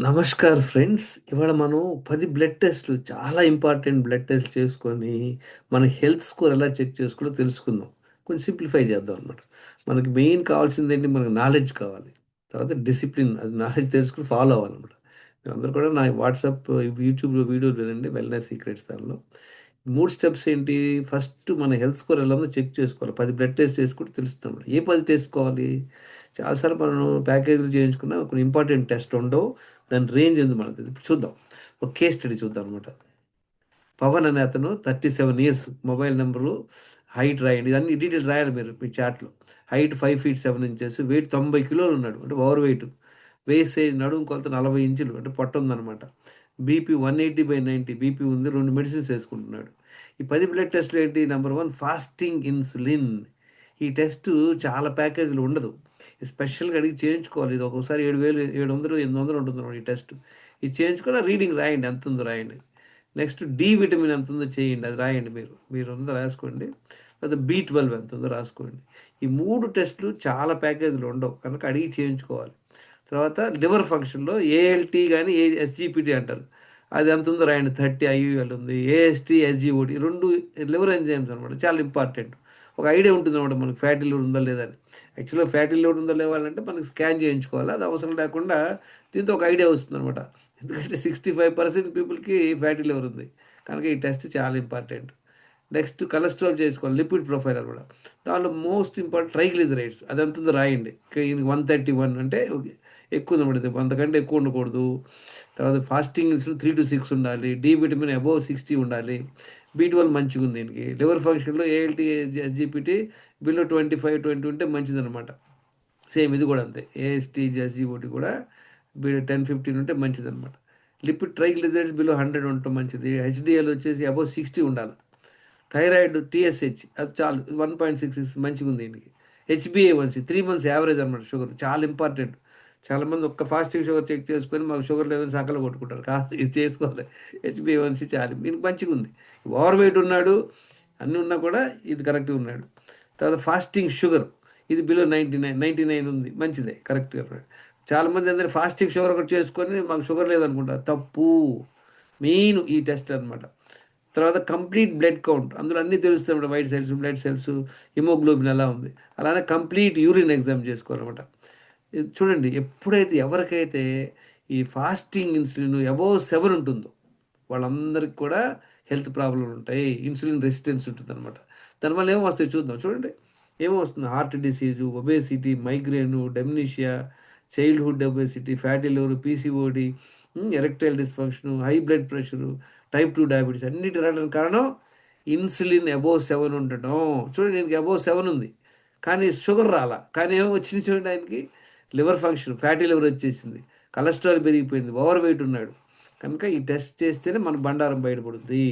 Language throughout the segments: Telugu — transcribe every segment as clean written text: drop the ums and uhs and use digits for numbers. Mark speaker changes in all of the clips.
Speaker 1: నమస్కార్ ఫ్రెండ్స్. ఇవాళ మనం 10 బ్లడ్ టెస్ట్‌లు చాలా ఇంపార్టెంట్ బ్లడ్ టెస్ట్ చేసుకొని, మన హెల్త్ స్కోర్ ఎలా చెక్ చేసుకోవాలో తెలుసుకుందాం. కొంచెం సింప్లిఫై చేద్దాం అనమాట. మనకి మెయిన్ కావాల్సిందేంటి, మనకు నాలెడ్జ్ కావాలి. తర్వాత డిసిప్లిన్, అది నాలెడ్జ్ తెలుసుకొని ఫాలో అవ్వాలనమాట. మీరందరూ కూడా నా వాట్సాప్, యూట్యూబ్‌లో వీడియోలు వినండి, వెల్‌నెస్ సీక్రెట్స్ దానిలో. 3 స్టెప్స్ ఏంటి? ఫస్ట్ మన హెల్త్ స్కోర్ ఎలా ఉందో చెక్ చేసుకోవాలి. 10 బ్లడ్ టెస్ట్ చేసుకుంటే తెలుస్తుందన్నమాట. ఏ 10 చేసుకోవాలి? చాలా సార్లు మనం ప్యాకేజ్‌లు చేయించుకున్న కొన్ని ఇంపార్టెంట్ టెస్ట్‌లు ఉండవు. దాని రేంజ్ ఉంది మనకు. ఇప్పుడు చూద్దాం. ఒక కేస్ స్టడీ చూద్దాం అనమాట. పవన్ అనే అతను 37 ఇయర్స్, మొబైల్ నంబరు, హైట్ రాయండి. ఇదన్నీ డీటెయిల్ రాయాలి మీరు మీ చార్ట్‌లో. హైట్ 5 ఫీట్ 7 ఇంచెస్, వెయిట్ 90 కిలోలు ఉన్నాడు. అంటే ఓవర్ వెయిట్. వేస్ట్ సైజ్ నడుము కొలత 40 ఇంచులు, అంటే పొట్ట ఉందన్నమాట. బీపీ 180/90 బీపీ ఉంది. 2 మెడిసిన్స్ ఏసుకుంటున్నాడు. ఈ 10 బ్లడ్ టెస్ట్‌లు ఏంటి? Number 1 fasting insulin. ఈ టెస్టు చాలా ప్యాకేజ్‌లో ఉండదు. స్పెషల్‌గా అడిగి చేయించుకోవాలి. ఇది ఒక్కోసారి 7,000, 700, 800 ఉంటుందన్నమాట ఈ టెస్ట్. ఇది చేయించుకొని రీడింగ్ రాయండి. ఎంతుందో రాయండి. నెక్స్ట్ డి విటమిన్ ఎంతుందో చేయండి. అది రాయండి మీరు. మీరంతా రాసుకోండి. తర్వాత బి12 ఎంతుందో రాసుకోండి. ఈ 3 టెస్టులు చాలా ప్యాకేజీలు ఉండవు. కనుక అడిగి చేయించుకోవాలి. తర్వాత లివర్ ఫంక్షన్‌లో ఏఎల్‌టీ గాని, ఎస్‌జీపీటీ అంటారు. అది ఎంతుందో రాయండి. 30 ఐయూఎల్ ఉంది. ఏఎస్‌టీ, ఎస్‌జీఓటీ 2 లివర్ ఎంజైమ్స్ అనమాట. చాలా ఇంపార్టెంట్. ఒక ఐడియా ఉంటుందన్నమాట మనకు ఫ్యాటీ లివర్ ఉందా లేదా అని. యాక్చువల్‌గా ఫ్యాటీ లివర్ ఉందా లేవాలంటే మనకి స్కాన్ చేయించుకోవాలి. అది అవసరం లేకుండా దీంతో ఒక ఐడియా వస్తుందన్నమాట. ఎందుకంటే 65% పీపుల్‌కి ఫ్యాటీ లివర్ ఉంది. కనుక ఈ టెస్ట్ చాలా ఇంపార్టెంట్. నెక్స్ట్ కొలెస్ట్రాల్ చేసుకోవాలి. లిపిడ్ ప్రొఫైల్ అనమాట. దానిలో మోస్ట్ ఇంపార్టెంట్ ట్రైగ్లిజరైడ్స్ అది ఎంతుందో రాయండి. ఈయనకి 131 అంటే ఓకే, ఎక్కువ ఉందన్నమాట. ఇది అంతకంటే ఎక్కువ ఉండకూడదు. తర్వాత ఫాస్టింగ్స్ 3-6 ఉండాలి. డి విటమిన్ అబోవ్ 60 ఉండాలి. బి12 మంచిగా ఉంది దీనికి. లివర్ ఫంక్షన్‌లో ఏఎల్టీ, ఎస్‌జీపీటీ బిలో 25, 20 ఉంటే మంచిదనమాట. సేమ్ ఇది కూడా అంతే. ఏఎస్టీ, ఎస్‌జీఓటీ కూడా 10, 15 ఉంటే మంచిదనమాట. లిపిడ్ ట్రైగ్లిజరైడ్స్ బిలో 100 ఉండటం మంచిది. హెచ్‌డీఎల్ వచ్చేసి అబోవ్ 60 ఉండాలి. థైరాయిడ్ టీఎస్హెచ్ అది చాలు 1.66 మంచిగా ఉంది దీనికి. హెచ్బిఏవన్సీ 3 మంత్స్ యావరేజ్ అనమాట షుగర్. చాలా ఇంపార్టెంట్. చాలామంది ఒక్క ఫాస్టింగ్ షుగర్ చెక్ చేసుకొని మాకు షుగర్ లేదని సంకలు కొట్టుకుంటారు. కాదు, ఇది చేసుకోవాలి. హెచ్బిఏవన్సీ చాలు. దీనికి మంచిగా ఉంది. ఓవర్ వెయిట్ ఉన్నాడు. అన్నీ ఉన్నా కూడా ఇది కరెక్ట్‌గా ఉన్నాడు. తర్వాత ఫాస్టింగ్ షుగర్ ఇది బిలో 99 ఉంది. మంచిదే, కరెక్ట్‌గా ఉన్నాడు. చాలామంది అందరూ ఫాస్టింగ్ షుగర్ ఒకటి చేసుకొని మాకు షుగర్ లేదనుకుంటారు. తప్పు. మెయిన్ ఈ టెస్ట్ అనమాట. తర్వాత కంప్లీట్ బ్లడ్ కౌంట్, అందులో అన్నీ తెలుస్తాయి. White cells, blood cells, haemoglobin ఎలా ఉంది. అలానే కంప్లీట్ యూరిన్ ఎగ్జామ్ చేసుకోవాలన్నమాట. ఇది చూడండి, ఎప్పుడైతే ఎవరికైతే ఈ ఫాస్టింగ్ ఇన్సులిన్ అబోవ్ 7 ఉంటుందో వాళ్ళందరికి కూడా హెల్త్ ప్రాబ్లమ్లు ఉంటాయి. ఇన్సులిన్ రెసిస్టెన్స్ ఉంటుందన్నమాట. దానివల్ల ఏమో వస్తాయి చూద్దాం. చూడండి ఏమో వస్తుంది. Heart disease, obesity, migraine, dementia, childhood obesity, fatty liver, PCOD, erectile dysfunction, high blood pressure, type 2 diabetes అన్నిటి రావడానికి కారణం ఇన్సులిన్ అబోవ్ 7 ఉండటం. చూడండి దీనికి అబోవ్ 7 ఉంది. కానీ షుగర్ రాలా. కానీ ఏమో వచ్చింది చూడండి ఆయనకి, లివర్ ఫంక్షన్, ఫ్యాటీ లివర్ వచ్చేసింది. కొలెస్ట్రాల్ పెరిగిపోయింది. ఓవర్ వెయిట్ ఉన్నాడు. కనుక ఈ టెస్ట్ చేస్తేనే మన బండారం బయటపడుద్ది.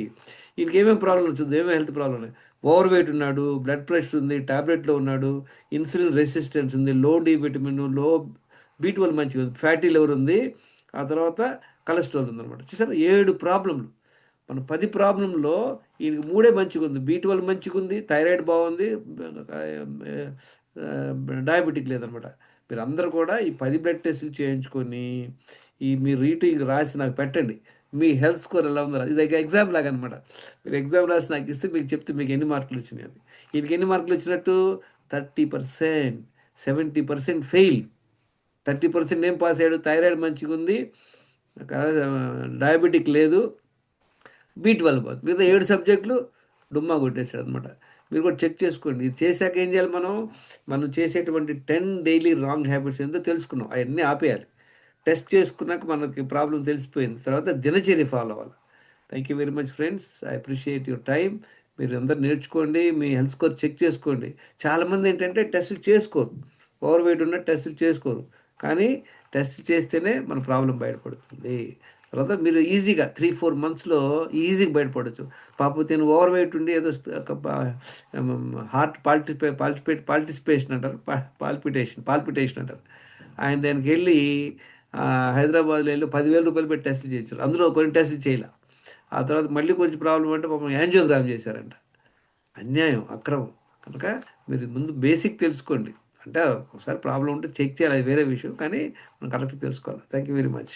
Speaker 1: ఈయనకి ఏమేమి ప్రాబ్లమ్ వచ్చింది, ఏమేమి హెల్త్ ప్రాబ్లమ్ ఉన్నాయి. ఓవర్ వెయిట్ ఉన్నాడు, బ్లడ్ ప్రెషర్ ఉంది, టాబ్లెట్‌లో ఉన్నాడు, ఇన్సులిన్ రెసిస్టెన్స్ ఉంది, లో డి విటమిన్, లో బి12 మంచిగా ఉంది, ఫ్యాటీ లివర్ ఉంది, ఆ తర్వాత కొలెస్ట్రాల్ ఉందన్నమాట. చూసారా 7 ప్రాబ్లమ్‌లు. మన 10 ప్రాబ్లమ్‌లో ఈయనకి 3 మంచిగుంది. బి12 మంచిగుంది, థైరాయిడ్ బాగుంది, డయాబెటిక్ లేదనమాట. మీరందరూ కూడా ఈ 10 బ్లడ్ టెస్టులు చేయించుకొని, ఈ మీ రీడింగ్ రాసి నాకు పెట్టండి. మీ హెల్త్ స్కోర్ ఎలా ఉందో ఇది ఒక ఎగ్జామ్ లాగనమాట. మీరు ఎగ్జామ్ రాసి నాకిస్తే మీకు చెప్తే మీకు ఎన్ని మార్కులు వచ్చినాయని. ఈయనకి ఎన్ని మార్కులు వచ్చినట్టు 30%, 70% ఫెయిల్. 30% ఏం పాస్ అయ్యాడు? థైరాయిడ్ మంచిగుంది, డయాబెటిక్ లేదు, బి12 పోదు. మిగతా 7 సబ్జెక్టులు డుమ్మా కొట్టేసాడనమాట. మీరు కూడా చెక్ చేసుకోండి. ఇది చేశాక ఏం చేయాలి మనం? మనం చేసేటువంటి 10 డైలీ రాంగ్ హ్యాబిట్స్ ఏందో తెలుసుకున్నాం. అయన్నీ ఆపేయాలి. టెస్ట్ చేసుకున్నాక మనకి ప్రాబ్లమ్ తెలిసిపోయింది. తర్వాత దినచర్య ఫాలో అవ్వాలి. Thank you very much friends. I appreciate your time. మీరు అందరూ నేర్చుకోండి. మీ హెల్త్ స్కోర్ చెక్ చేసుకోండి. చాలామంది ఏంటంటే టెస్టులు చేసుకోరు. ఓవర్ వెయిట్ ఉన్న టెస్టులు చేసుకోరు. కానీ టెస్ట్ చేస్తేనే మన ప్రాబ్లం బయటపడుతుంది. తర్వాత మీరు ఈజీగా 3-4 మంత్స్‌లో ఈజీగా బయటపడొచ్చు. పాపం తిను ఓవర్ వెయిట్ ఉండి ఏదో హార్ట్ పాల్టిసిపేషన్ అంటారు. పాల్పిటేషన్ అంటారు. ఆయన దానికెళ్ళి హైదరాబాద్‌లో ఎళ్లి రూ. 10,000 పెట్టి టెస్టులు చేయించారు. అందులో కొన్ని టెస్టులు చేయలా. ఆ తర్వాత మళ్ళీ కొంచెం ప్రాబ్లమ్ అంటే పాపం యాంజియోగ్రామ్ చేశారంట. అన్యాయం, అక్రమం. కనుక మీరు ముందు బేసిక్ తెలుసుకోండి. అంటే ఒకసారి ప్రాబ్లమ్ ఉంటే చెక్ చేయాలి, అది వేరే విషయం. కానీ మనం కరెక్ట్‌గా తెలుసుకోవాలి. Thank you very much.